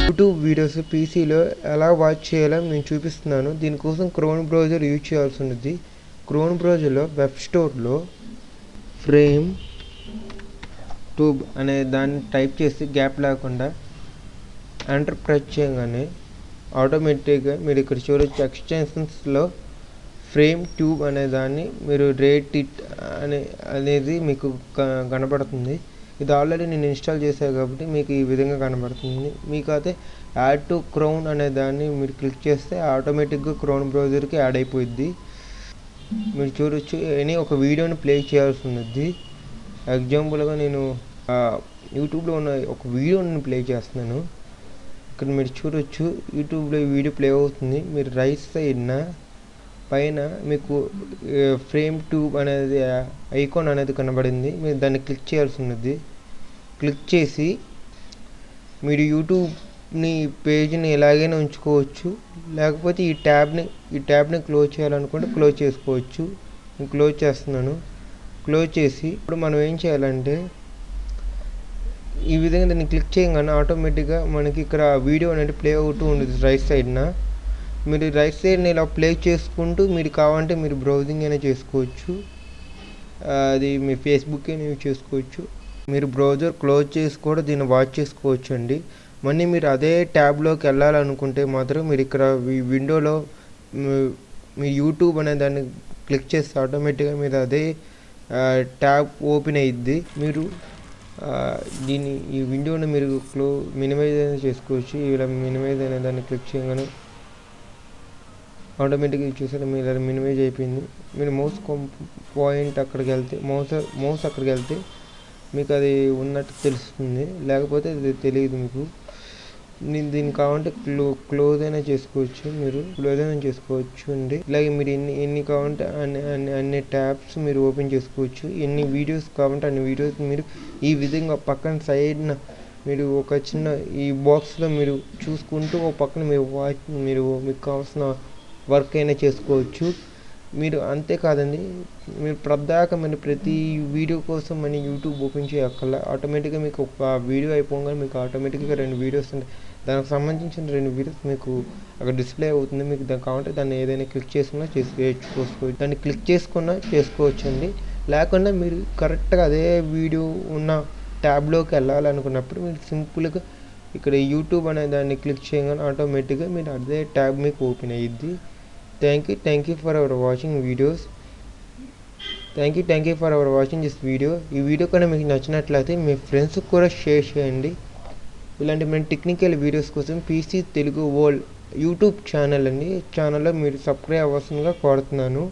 YouTube videos పీసీలో ఎలా watch చేయాలో నేను చూపిస్తున్నాను. దీనికోసం క్రోమ్ బ్రౌజర్ యూజ్ చేయాల్సి ఉంటుంది. క్రోమ్ బ్రౌజర్లో వెబ్ స్టోర్లో ఫ్రేమ్ ట్యూబ్ అనే దాన్ని టైప్ చేసి గ్యాప్ లేకుండా ఎంటర్ ప్రెస్ చేయగానే ఆటోమేటిక్గా మీరు ఇక్కడ చూడొచ్చు ఎక్స్టెన్షన్స్లో ఫ్రేమ్ ట్యూబ్ అనే దాన్ని మీరు రేట్ ఇట్ అనేది మీకు కనబడుతుంది. ఇది ఆల్రెడీ నేను ఇన్స్టాల్ చేశాను కాబట్టి మీకు ఈ విధంగా కనబడుతుంది. మీకు అయితే యాడ్ టు క్రోమ్ అనే దాన్ని మీరు క్లిక్ చేస్తే ఆటోమేటిక్గా క్రోమ్ బ్రౌజర్కి యాడ్ అయిపోయింది. మీరు చూడొచ్చు ఒక వీడియోని ప్లే చేయాల్సి ఉంది. ఎగ్జాంపుల్గా నేను యూట్యూబ్లో ఉన్న ఒక వీడియోని ప్లే చేస్తున్నాను. ఇక్కడ మీరు చూడొచ్చు యూట్యూబ్లో ఈ వీడియో ప్లే అవుతుంది. మీరు రైట్ సైడ్న పైన మీకు ఫ్రేమ్ ట్యూబ్ అనేది ఐకాన్ అనేది కనబడింది. మీరు దాన్ని క్లిక్ చేయాల్సి ఉన్నది. క్లిక్ చేసి మీరు యూట్యూబ్ని పేజ్ని ఎలాగైనా ఉంచుకోవచ్చు, లేకపోతే ఈ ట్యాబ్ని క్లోజ్ చేయాలనుకుంటే క్లోజ్ చేసుకోవచ్చు. నేను క్లోజ్ చేస్తున్నాను. క్లోజ్ చేసి ఇప్పుడు మనం ఏం చేయాలంటే ఈ విధంగా దాన్ని క్లిక్ చేయగానే ఆటోమేటిక్గా మనకి ఇక్కడ వీడియో అనేది ప్లే అవుతూ ఉంటుంది. రైట్ సైడ్న మీరు రైట్ సైడ్ని ఇలా ప్లే చేసుకుంటూ మీరు కావాలంటే మీరు బ్రౌజింగ్ అయినా చేసుకోవచ్చు. అది మీ ఫేస్బుక్ అయినా యూజ్ చేసుకోవచ్చు. మీరు బ్రౌజర్ క్లోజ్ చేసి కూడా దీన్ని వాచ్ చేసుకోవచ్చు అండి. మళ్ళీ మీరు అదే ట్యాబ్లోకి వెళ్ళాలనుకుంటే మాత్రం మీరు ఇక్కడ ఈ విండోలో మీ యూట్యూబ్ అనే దాన్ని క్లిక్ చేస్తే ఆటోమేటిక్గా మీరు అదే ట్యాబ్ ఓపెన్ అయ్యిద్ది. మీరు ఈ విండోని మీరు మినిమైజ్ అయినా చేసుకోవచ్చు. ఇలా మినిమైజ్ అనే దాన్ని క్లిక్ చేయగానే ఆటోమేటిక్గా చూసారు మీరు అది మినిమైజ్ అయిపోయింది. మీరు మౌస్ పాయింట్ అక్కడికి వెళ్తే మౌస్ అక్కడికి వెళ్తే మీకు అది ఉన్నట్టు తెలుస్తుంది, లేకపోతే అది తెలియదు మీకు. దీన్ని కావాలంటే క్లోజ్ అయినా చేసుకోవచ్చు. మీరు క్లోజ్ అయినా చేసుకోవచ్చు అండి. ఇలాగే మీరు ఎన్ని కావాలంటే అన్ని ట్యాబ్స్ మీరు ఓపెన్ చేసుకోవచ్చు. ఎన్ని వీడియోస్ కావాలంటే అన్ని వీడియోస్ మీరు ఈ విధంగా పక్కన సైడ్న మీరు ఒక చిన్న ఈ బాక్స్లో మీరు చూసుకుంటూ ఒక పక్కన మీరు మీకు కావాల్సిన వర్క్ అయినా చేసుకోవచ్చు. మీరు అంతేకాదండి, మీరు ప్రతి వీడియో కోసం మన యూట్యూబ్ ఓపెన్ చేయక్కర్లా. ఆటోమేటిక్గా మీకు ఒక వీడియో అయిపోగానే మీకు ఆటోమేటిక్గా 2 వీడియోస్ ఉంటాయి. దానికి సంబంధించిన 2 వీడియోస్ మీకు అక్కడ డిస్ప్లే అవుతుంది. మీకు దానికి కావాలంటే దాన్ని ఏదైనా క్లిక్ చేసుకున్నా చేసుకోవచ్చు. దాన్ని క్లిక్ చేసుకున్నా చేసుకోవచ్చు అండి. లేకుండా మీరు కరెక్ట్గా అదే వీడియో ఉన్న ట్యాబ్లోకి వెళ్ళాలనుకున్నప్పుడు మీరు సింపుల్గా ఇక్కడ యూట్యూబ్ అనే దాన్ని క్లిక్ చేయగానే ఆటోమేటిక్గా మీరు అదే ట్యాబ్ మీకు ఓపెన్ అయ్యిద్ది. Thank you for our watching videos. Thank you for our watching this video. ఈ వీడియో కన్నా మీకు నచ్చినట్లయితే మీ ఫ్రెండ్స్కి కూడా షేర్ చేయండి. ఇలాంటి మన టెక్నికల్ వీడియోస్ కోసం PC Telugu world YouTube channel అండి. ఛానల్లో మీరు సబ్స్క్రైబ్ అవ్వాల్సిందిగా కోరుతున్నాను.